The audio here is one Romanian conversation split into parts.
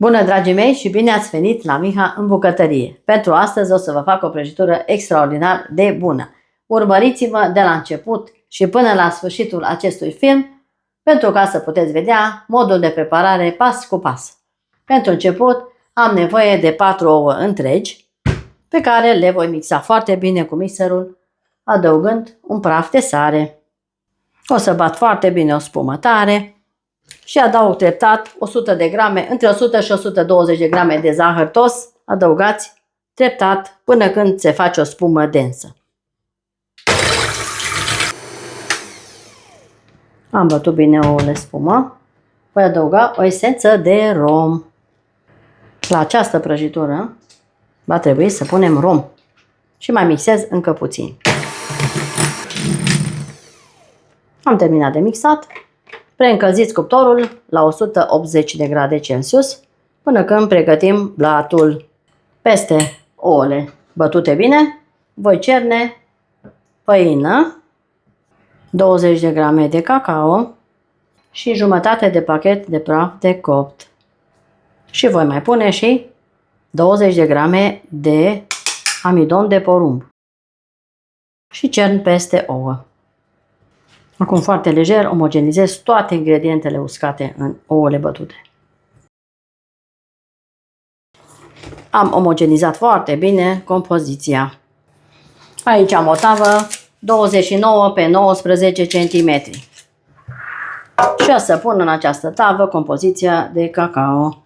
Bună, dragii mei, și bine ați venit la Miha în bucătărie. Pentru astăzi o să vă fac o prăjitură extraordinar de bună. Urmăriți-mă de la început și până la sfârșitul acestui film pentru ca să puteți vedea modul de preparare pas cu pas. Pentru început am nevoie de 4 ouă întregi pe care le voi mixa foarte bine cu mixerul, adăugând un praf de sare. O să bat foarte bine o spumă tare și adaug treptat 100 de grame, între 100 și 120 de grame de zahăr tos, adăugați treptat până când se face o spumă densă. Am bătut bine ouăle spumă, voi adăuga o esență de rom. La această prăjitură va trebui să punem rom și mai mixez încă puțin. Am terminat de mixat. Preîncălziți cuptorul la 180 de grade Celsius până când pregătim blatul. Peste ouăle bătute bine, voi cerne făină, 20 de grame de cacao și jumătate de pachet de praf de copt. Și voi mai pune și 20 de grame de amidon de porumb. Și cern peste ouă. Acum foarte lejer omogenizez toate ingredientele uscate în ouăle bătute. Am omogenizat foarte bine compoziția. Aici am o tavă 29 pe 19 cm. Și o să pun în această tavă compoziția de cacao.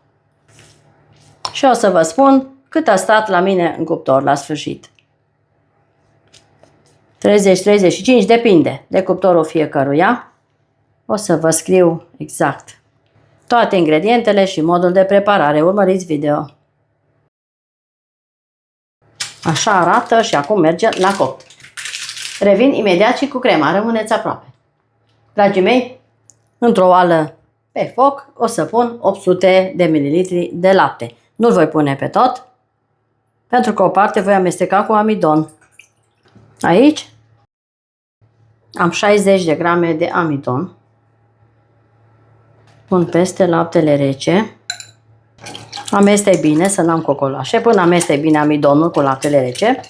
Și o să vă spun cât a stat la mine în cuptor la sfârșit. 30-35, depinde de cuptorul fiecăruia. O să vă scriu exact toate ingredientele și modul de preparare. Urmăriți video. Așa arată și acum merge la copt. Revin imediat și cu crema, rămâneți aproape. Dragii mei, într-o oală pe foc o să pun 800 de ml de lapte. Nu-l voi pune pe tot, pentru că o parte voi amesteca cu amidon. Aici am 60 de grame de amidon. Pun peste laptele rece. Amestec bine să n-am cocoloașe. Până amestec bine amidonul cu laptele rece,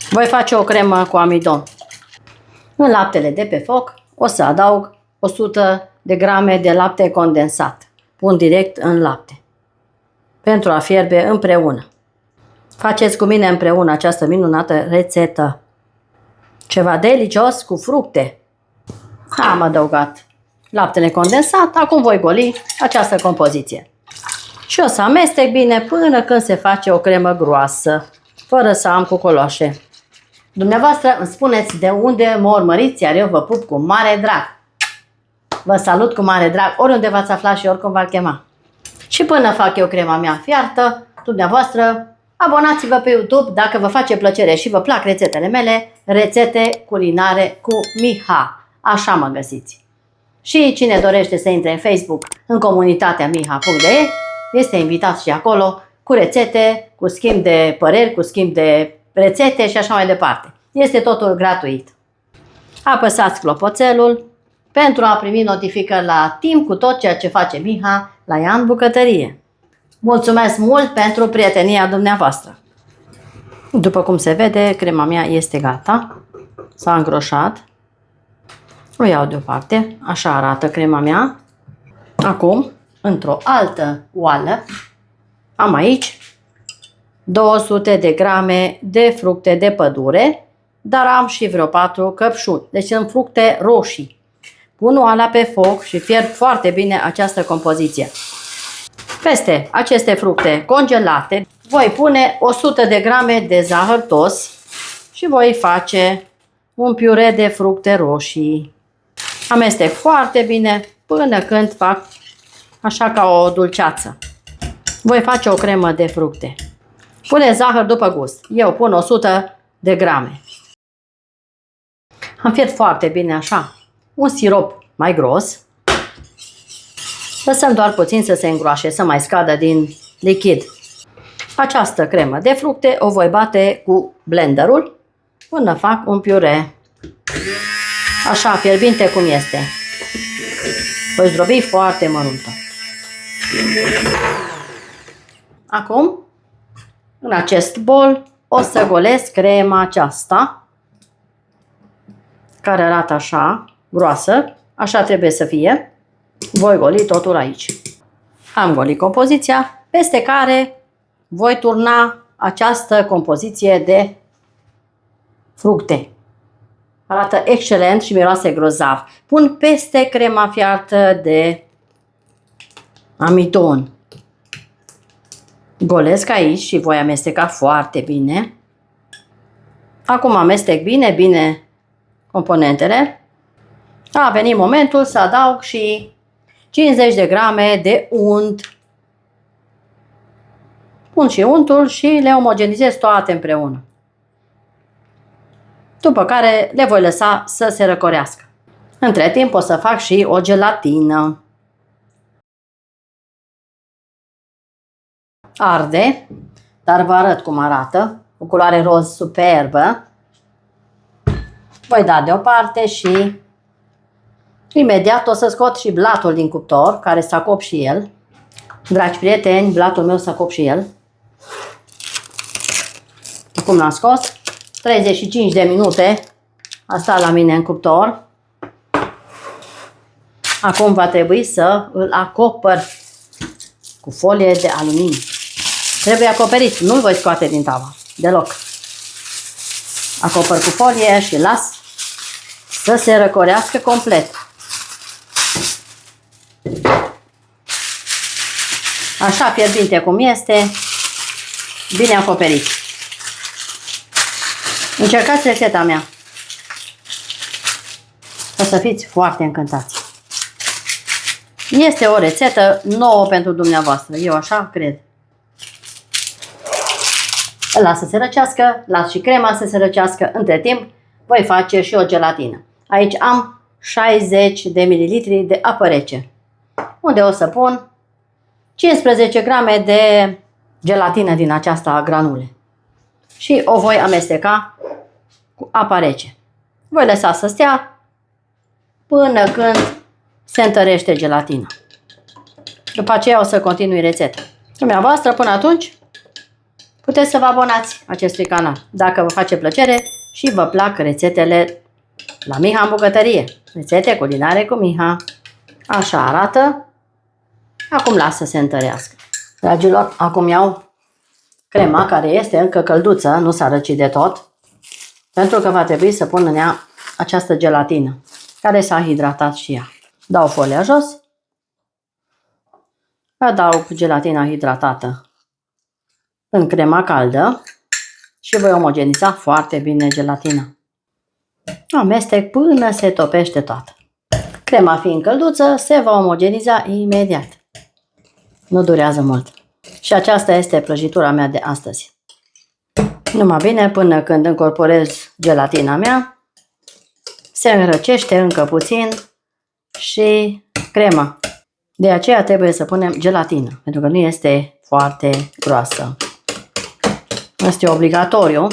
voi face o cremă cu amidon. În laptele de pe foc o să adaug 100 de grame de lapte condensat. Pun direct în lapte pentru a fierbe împreună. Faceți cu mine împreună această minunată rețetă. Ceva delicios cu fructe. Am adăugat laptele condensat, acum voi goli această compoziție. Și o să amestec bine până când se face o cremă groasă, fără să am cocoloașe. Dumneavoastră îmi spuneți de unde mă urmăriți, iar eu vă pup cu mare drag. Vă salut cu mare drag, oriunde v-ați aflat și oricum v-ar chema. Și până fac eu crema mea fiartă, dumneavoastră abonați-vă pe YouTube dacă vă face plăcere și vă plac rețetele mele, rețete culinare cu Miha. Așa mă găsiți. Și cine dorește să intre în Facebook, în comunitatea miha.de, este invitat și acolo cu rețete, cu schimb de păreri, cu schimb de rețete și așa mai departe. Este totul gratuit. Apăsați clopoțelul pentru a primi notificări la timp cu tot ceea ce face Miha la ea în bucătărie. Mulțumesc mult pentru prietenia dumneavoastră. După cum se vede, crema mea este gata. S-a îngroșat. O iau deoparte. Așa arată crema mea. Acum, într-o altă oală, am aici 200 de grame de fructe de pădure, dar am și vreo 4 căpșuni. Deci sunt fructe roșii. Pun oala pe foc și fierb foarte bine această compoziție. Peste aceste fructe congelate voi pune 100 de grame de zahăr tos și voi face un piure de fructe roșii. Amestec foarte bine până când fac așa ca o dulceață. Voi face o cremă de fructe. Pune zahăr după gust. Eu pun 100 de grame. Am fiert foarte bine așa un sirop mai gros. Lăsăm doar puțin să se îngroașe, să mai scadă din lichid. Această cremă de fructe o voi bate cu blenderul până fac un piure. Așa, fierbinte cum este. Voi zdrobi foarte măruntă. Acum, în acest bol, o să golesc crema aceasta, care arată așa, groasă, așa trebuie să fie. Voi goli totul aici. Am golit compoziția, peste care voi turna această compoziție de fructe. Arată excelent și miroase grozav. Pun peste crema fiartă de amidon. Golesc aici și voi amesteca foarte bine. Acum amestec bine componentele. A venit momentul să adaug și 50 de grame de unt. Pun și untul și le omogenizez toate împreună. După care le voi lăsa să se răcorească. Între timp o să fac și o gelatină. Arde, dar vă arăt cum arată, cu culoare roz superbă. Voi da deoparte și imediat o să scot și blatul din cuptor, care s-a copt și el. Dragi prieteni, blatul meu s-a copt și el. Acum l-am scos. 35 de minute a stat la mine în cuptor. Acum va trebui să îl acopăr cu folie de aluminiu. Trebuie acoperit, nu-l voi scoate din tava, deloc. Acopăr cu folie și las să se răcorească complet. Așa fierbinte cum este, bine acoperit. Încercați rețeta mea. O să fiți foarte încântați. Este o rețetă nouă pentru dumneavoastră, eu așa cred. Îl las să se răcească, las și crema să se răcească. Între timp voi face și o gelatină. Aici am 60 de ml de apă rece, unde o să pun 15 grame de gelatină din aceasta granule. Și o voi amesteca cu apa rece. Voi lăsa să stea până când se întărește gelatina. După aceea o să continui rețeta. Dumneavoastră, până atunci, puteți să vă abonați acestui canal, dacă vă face plăcere și vă plac rețetele la Miha în bucătărie. Rețete culinare cu Miha. Așa arată. Acum las să se întărească. Dragilor, acum iau crema, care este încă călduță, nu s-a răcit de tot, pentru că va trebui să pun în ea această gelatină, care s-a hidratat și ea. Dau folia jos, adaug gelatina hidratată în crema caldă și voi omogeniza foarte bine gelatina. Amestec până se topește toată. Crema fiind călduță, se va omogeniza imediat. Nu durează mult. Și aceasta este prăjitura mea de astăzi. Numai bine, până când încorporez gelatina mea, se înrăcește încă puțin și crema. De aceea trebuie să punem gelatină, pentru că nu este foarte groasă. Este obligatoriu.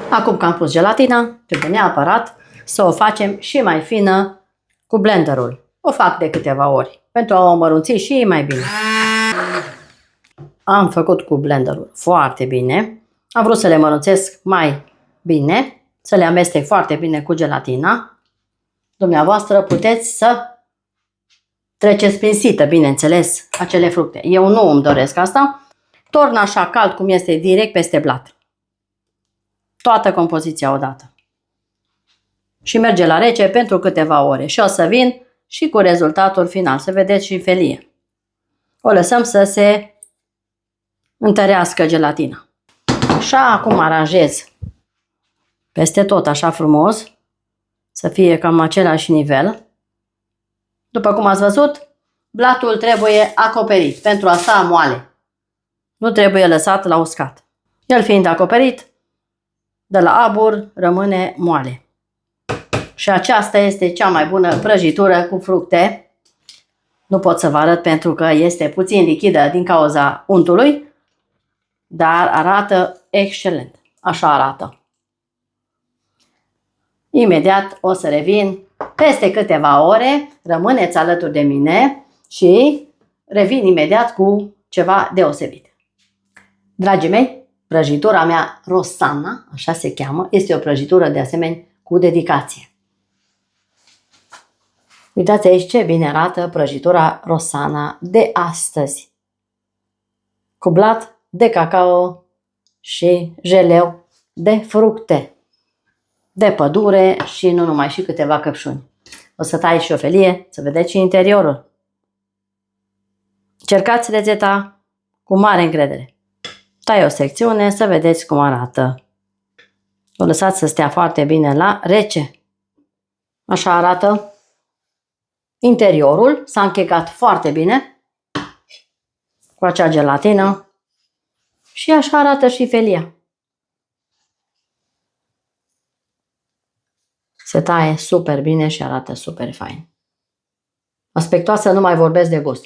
Acum că am pus gelatina, trebuie neapărat să o facem și mai fină cu blenderul. O fac de câteva ori, pentru a o mărunți și mai bine. Am făcut cu blenderul foarte bine. Am vrut să le mărunțesc mai bine, să le amestec foarte bine cu gelatina. Dumneavoastră puteți să treceți prin sită, bineînțeles, acele fructe. Eu nu îmi doresc asta. Torn așa cald cum este, direct peste blat. Toată compoziția odată. Și merge la rece pentru câteva ore. Și o să vin și cu rezultatul final. Să vedeți și felie. O lăsăm să se întărească gelatina. Așa acum aranjez peste tot așa frumos. Să fie cam același nivel. După cum ați văzut, blatul trebuie acoperit pentru a sta moale. Nu trebuie lăsat la uscat. El fiind acoperit, de la abur rămâne moale. Și aceasta este cea mai bună prăjitură cu fructe. Nu pot să vă arăt pentru că este puțin lichidă din cauza untului, dar arată excelent. Așa arată. Imediat o să revin peste câteva ore. Rămâneți alături de mine și revin imediat cu ceva deosebit. Dragii mei, prăjitura mea Rossana, așa se cheamă, este o prăjitură de asemenea cu dedicație. Uitați aici ce bine arată prăjitura Rossana de astăzi. Cu blat de cacao și jeleu de fructe, de pădure și nu numai, și câteva căpșuni. O să tai și o felie să vedeți și interiorul. Cercați rețeta cu mare încredere. Tai o secțiune să vedeți cum arată. O lăsați să stea foarte bine la rece. Așa arată interiorul. S-a închegat foarte bine cu acea gelatină. Și așa arată și felia. Se taie super bine și arată super fain. Aspectoasă, nu mai vorbesc de gust.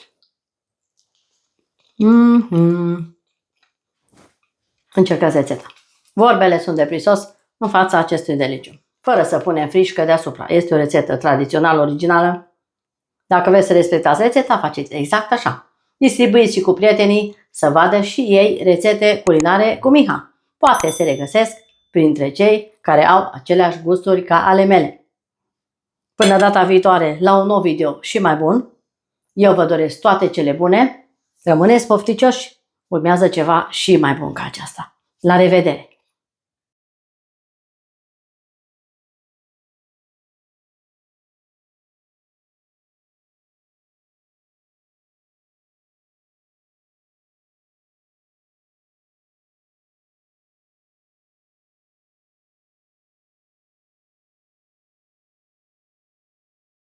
Încercați rețeta. Vorbele sunt de prisos în fața acestui deliciu, fără să punem frișcă deasupra. Este o rețetă tradițională, originală. Dacă vreți să respectați rețeta, faceți exact așa. Distribuiți și cu prietenii să vadă și ei rețete culinare cu Miha. Poate se regăsesc printre cei care au aceleași gusturi ca ale mele. Până data viitoare, la un nou video și mai bun, eu vă doresc toate cele bune, rămâneți pofticioși, urmează ceva și mai bun ca aceasta. La revedere!